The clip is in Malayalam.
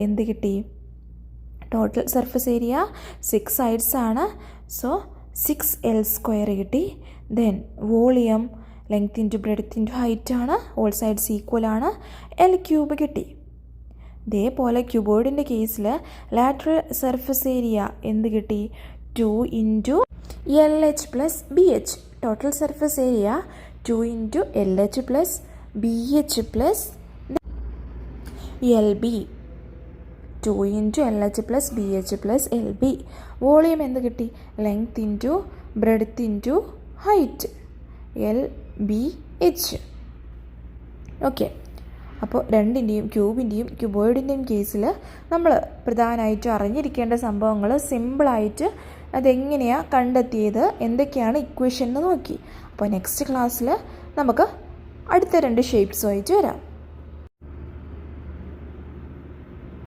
എന്ത് കിട്ടി? ടോട്ടൽ സർഫസ് ഏരിയ 6 sides ആണ്. സോ 6L² കിട്ടി. Then volume length into breadth into height ആണ്. ഓൾ സൈഡ്സ് ഈക്വൽ ആണ്. L³ കിട്ടി. ഇതേപോലെ ക്യൂബോയിഡിൻ്റെ കേസിൽ ലാറ്ററൽ സർഫസ് ഏരിയ എന്ത് കിട്ടി? 2 × LH + BH. Total surface area 2 × LH + BH + LB. 2 × LH + BH + LB. Volume എന്ത് കിട്ടി? Length into breadth into height LBH. Okay. അപ്പോൾ രണ്ടിൻ്റെയും ക്യൂബിൻ്റെയും ക്യൂബോയിഡിൻ്റെയും കേസിൽ നമ്മൾ പ്രധാനമായിട്ടും അറിഞ്ഞിരിക്കേണ്ട സംഭവങ്ങൾ സിമ്പിളായിട്ട് അതെങ്ങനെയാണ് കണ്ടെത്തിയത്, എന്തൊക്കെയാണ് ഇക്വേഷൻ എന്ന് നോക്കി. അപ്പോൾ നെക്സ്റ്റ് ക്ലാസ്സിൽ നമുക്ക് അടുത്ത 2 ഷേപ്സുമായിട്ട് വരാം.